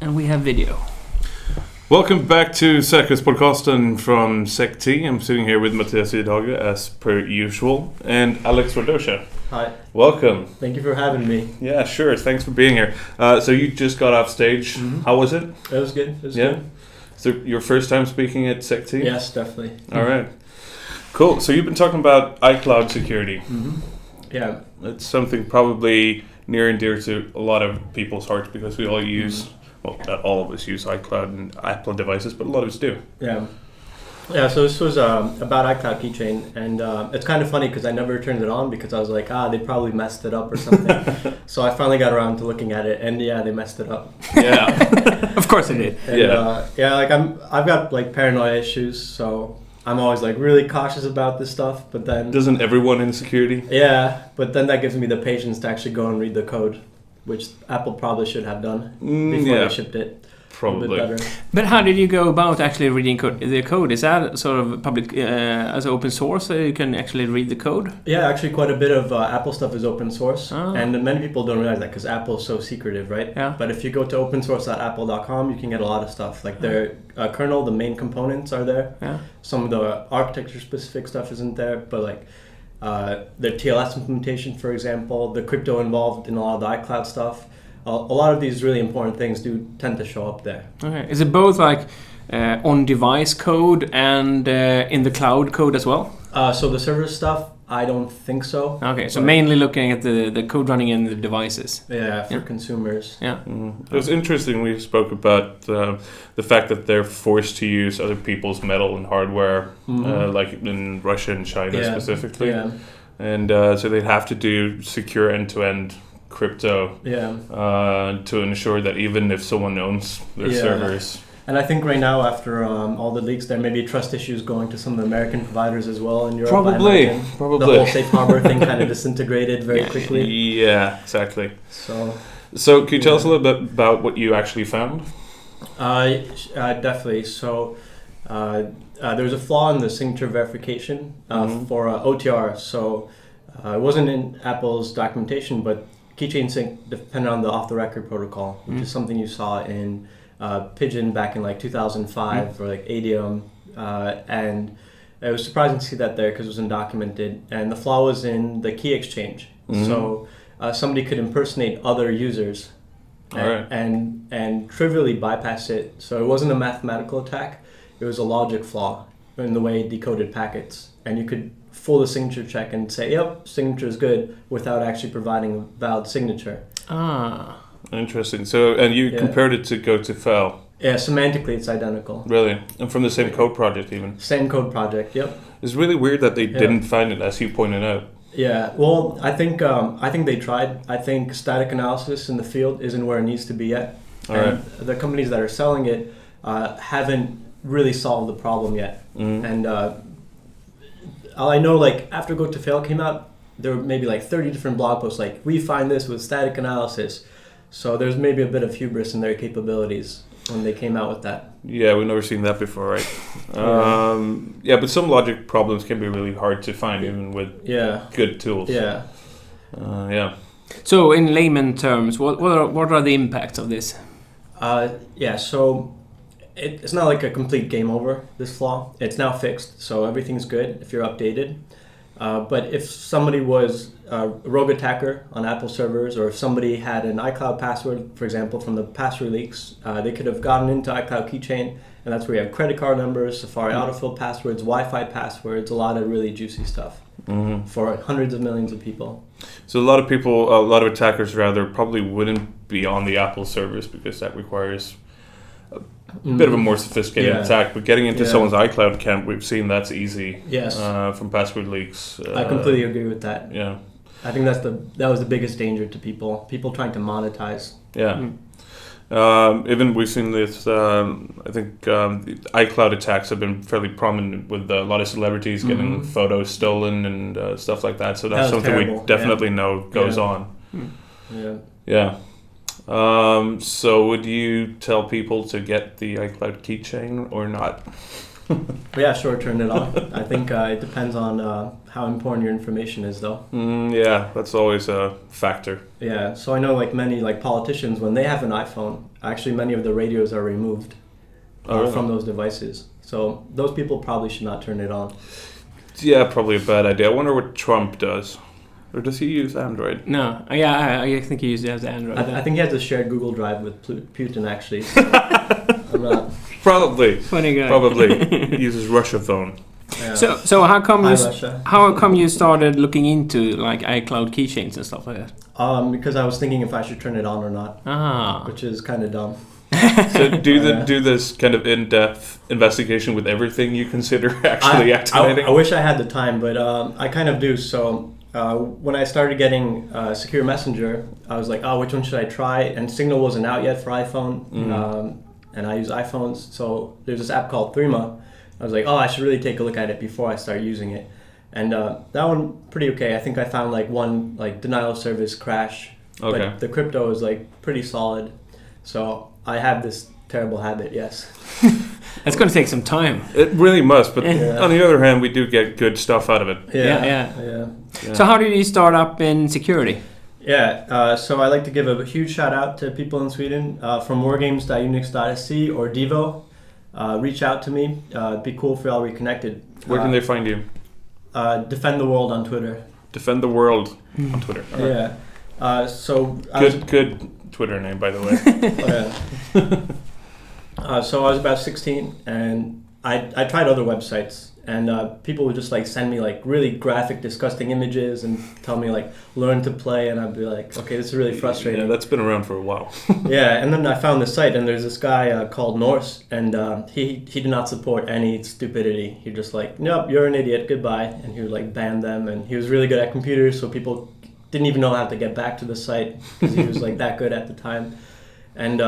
And we have video. Welcome back to Säkerhetspodcasten from SecT. I'm sitting here with Mattias Idhage as per usual, and Alex Radocea. Hi. Welcome. Thank you for having me. Yeah, sure. Thanks for being here. So you just got off stage. Mm-hmm. How was it? It was good. It was good. So your first time speaking at SecT? Yes, definitely. All right. Cool. So you've been talking about iCloud security. Mm-hmm. Yeah. It's something probably near and dear to a lot of people's hearts because we all use, well, not all of us use iCloud and Apple devices, but a lot of us do. Yeah. Yeah, so this was about iCloud keychain, and it's kind of funny because I never turned it on because I was like, they probably messed it up or something. So I finally got around to looking at it, and yeah, they messed it up. Yeah. Of course they did. And, I've got like paranoia issues, so I'm always like really cautious about this stuff, but then... Doesn't everyone in security? Yeah, but then that gives me the patience to actually go and read the code, which Apple probably should have done before they shipped it. Probably. But how did you go about actually reading the code? Is that sort of public as open source so you can actually read the code? Yeah, actually quite a bit of Apple stuff is open source. And many people don't realize that because Apple is so secretive, right? Yeah. But if you go to opensource.apple.com, you can get a lot of stuff. Like their kernel, the main components are there. Yeah. Some of the architecture-specific stuff isn't there, but like their TLS implementation, for example, the crypto involved in a lot of the iCloud stuff. A lot of these really important things do tend to show up there. Okay. Is it both like on-device code and in the cloud code as well? So the server stuff, I don't think so. Okay, so mainly looking at the code running in the devices. Yeah, for consumers. Yeah. It was interesting. We spoke about the fact that they're forced to use other people's metal and hardware, like in Russia and China specifically. Yeah. And so they'd have to do secure end-to-end crypto to ensure that even if someone owns their servers. And I think right now, after all the leaks, there may be trust issues going to some of the American providers as well in Europe. Probably. The whole safe harbor thing kind of disintegrated very quickly. Yeah, exactly. So can you tell us a little bit about what you actually found? Definitely. So there was a flaw in the signature verification for OTR. So it wasn't in Apple's documentation, but keychain sync depended on the off-the-record protocol, which is something you saw in Pigeon back in like 2005 or like Adium, and it was surprising to see that there because it was undocumented. And the flaw was in the key exchange, so somebody could impersonate other users and trivially bypass it. So it wasn't a mathematical attack; it was a logic flaw in the way it decoded packets, and you could fool the signature check and say, yep, signature is good, without actually providing a valid signature. Interesting. So, and you compared it to GoToFile. Yeah, semantically it's identical. Really? And from the same code project even? Same code project, yep. It's really weird that they didn't find it, as you pointed out. Yeah, well, I think they tried. I think static analysis in the field isn't where it needs to be yet. The companies that are selling it haven't really solved the problem yet. And I know, like, after GoToFail came out, there were maybe like 30 different blog posts like, we find this with static analysis. So there's maybe a bit of hubris in their capabilities when they came out with that. Yeah, we've never seen that before, right? But some logic problems can be really hard to find even with good tools. So in layman terms, what are the impacts of this? So it's not like a complete game over, this flaw. It's now fixed, so everything's good if you're updated. But if somebody was a rogue attacker on Apple servers, or if somebody had an iCloud password, for example, from the password leaks, they could have gotten into iCloud Keychain, and that's where you have credit card numbers, Safari autofill passwords, Wi-Fi passwords, a lot of really juicy stuff for hundreds of millions of people. So a lot of attackers rather probably wouldn't be on the Apple servers because that requires a bit of a more sophisticated attack, but getting into someone's iCloud account, we've seen that's easy. Yes. From password leaks. I completely agree with that. Yeah. I think that was the biggest danger to people trying to monetize. Yeah. Even we've seen this. I think the iCloud attacks have been fairly prominent with a lot of celebrities getting photos stolen and stuff like that. So that's something terrible. We definitely know goes on. Yeah. So would you tell people to get the iCloud keychain or not? Yeah, sure, turn it on. I think it depends on how important your information is, though. Yeah, that's always a factor. Yeah, so I know like many like politicians, when they have an iPhone, actually many of the radios are removed from those devices. So those people probably should not turn it on. Yeah, probably a bad idea. I wonder what Trump does. Or does he use Android? No, yeah, I think he uses Android. I think he has a shared Google Drive with Putin, actually. So I'm not... Probably. Funny guy. Probably. He uses Russia phone. Yeah. So how come you you started looking into like iCloud keychains and stuff like that? Because I was thinking if I should turn it on or not, which is kind of dumb. So do this kind of in-depth investigation with everything you consider actually activating? I wish I had the time, but I kind of do. So when I started getting Secure Messenger, I was like, oh, which one should I try? And Signal wasn't out yet for iPhone, and I use iPhones. So there's this app called Threema. I was like, oh, I should really take a look at it before I start using it. And that one, pretty okay. I think I found like one like denial of service crash. Okay. But the crypto is like pretty solid. So I have this terrible habit, yes. It's going to take some time. It really must, but on the other hand, we do get good stuff out of it. Yeah. So how did you start up in security? Yeah, so I like to give a huge shout out to people in Sweden from wargames.unix.se or Devo. Reach out to me. It'd be cool if we all reconnected. Where can they find you? Defend the World on Twitter. Defend the World on Twitter. All right. Yeah. So good Twitter name, by the way. So I was about 16, and I tried other websites, and people would just like send me like really graphic, disgusting images and tell me like learn to play, and I'd be like, okay, this is really frustrating. Yeah, that's been around for a while. Yeah, and then I found the site, and there's this guy called Norse, and he did not support any stupidity. He just like, nope, you're an idiot, goodbye, and he would like ban them, and he was really good at computers, so people didn't even know how to get back to the site because he was like that good at the time. And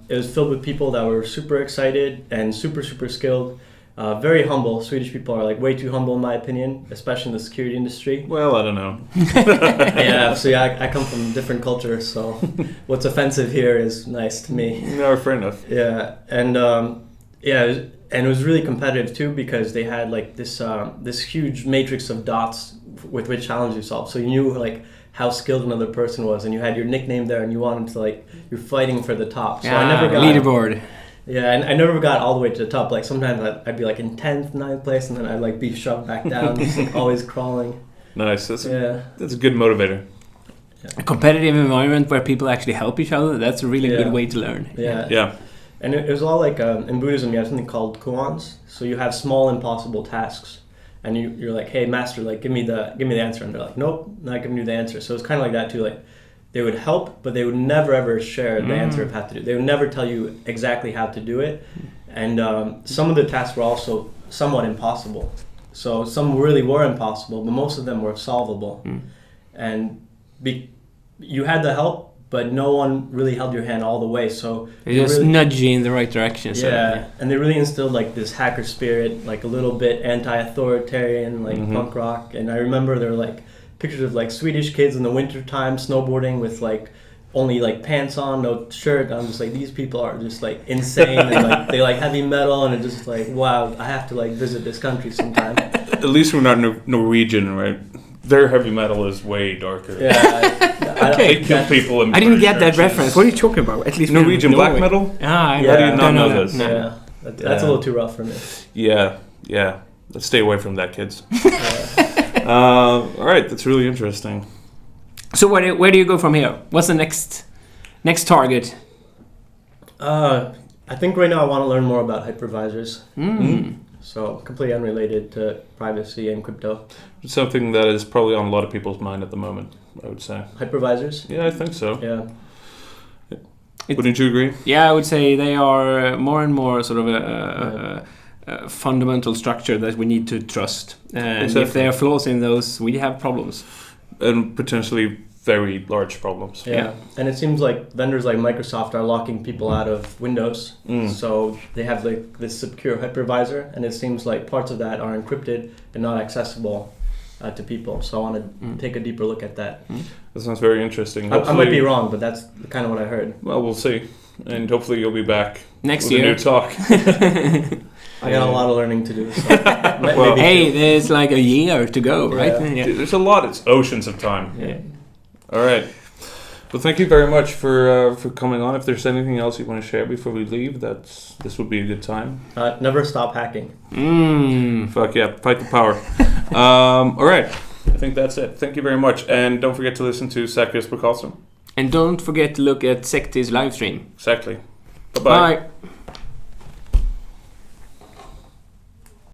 it was filled with people that were super excited and super, super skilled, very humble. Swedish people are like way too humble in my opinion, especially in the security industry. Well, I don't know. Yeah, so I come from different cultures, so what's offensive here is nice to me. No, fair enough. Yeah, and it was really competitive too because they had like this huge matrix of dots with which challenge you solve. So you knew like how skilled another person was, and you had your nickname there, and you wanted to like you're fighting for the top. So I never got leaderboard. Yeah, and I never got all the way to the top. Like sometimes I'd be like in 10th, 9th place, and then I'd like be shoved back down, just like always crawling. Nice. That's a good motivator. Yeah. A competitive environment where people actually help each other, that's a really good way to learn. Yeah. And it was all like in Buddhism you have something called koans. So you have small impossible tasks. And you're like, hey, master, like give me the answer, and they're like, nope, not giving you the answer. So it's kind of like that too. Like they would help, but they would never ever share the answer of how to do it. They would never tell you exactly how to do it. And some of the tasks were also somewhat impossible. So some really were impossible, but most of them were solvable. And you had the help, but no one really held your hand all the way. So they just really nudge you in the right direction. So. Yeah, and they really instilled like this hacker spirit, like a little bit anti-authoritarian, like punk rock. And I remember there were like pictures of like Swedish kids in the wintertime snowboarding with like only like pants on, no shirt. I'm just like, these people are just like insane and like they like heavy metal, and it's just like, wow, I have to like visit this country sometime. At least we're not Norwegian, right? Their heavy metal is way darker. Yeah. They kill people in I didn't get that churches. reference. What are you talking about? At least Norwegian black metal? How do you not know this? Yeah. That's a little too rough for me. Yeah. Let's stay away from that, kids. All right, that's really interesting. So where do you go from here? What's the next target? I think right now I want to learn more about hypervisors. So completely unrelated to privacy and crypto. It's something that is probably on a lot of people's mind at the moment, I would say. Hypervisors? Yeah, I think so. Yeah. Wouldn't you agree? Yeah, I would say they are more and more sort of a fundamental structure that we need to trust. And exactly. If there are flaws in those, we have problems. And potentially very large problems. Yeah. And it seems like vendors like Microsoft are locking people out of Windows. So they have like this secure hypervisor, and it seems like parts of that are encrypted and not accessible to people. So I want to take a deeper look at that. That sounds very interesting. I might be wrong, but that's kind of what I heard. Well, we'll see. And hopefully you'll be back next with year. a new talk. I got a lot of learning to do. So Well, hey, there's like a year to go, right? Yeah. Dude, there's a lot. It's oceans of time. Yeah. All right. Well, thank you very much for coming on. If there's anything else you want to share before we leave, this would be a good time. Never stop hacking. Fuck yeah, fight the power. All right. I think that's it. Thank you very much. And don't forget to listen to Säkerhetspodcasten. And don't forget to look at Sekti's live stream. Exactly. Bye-bye. Bye.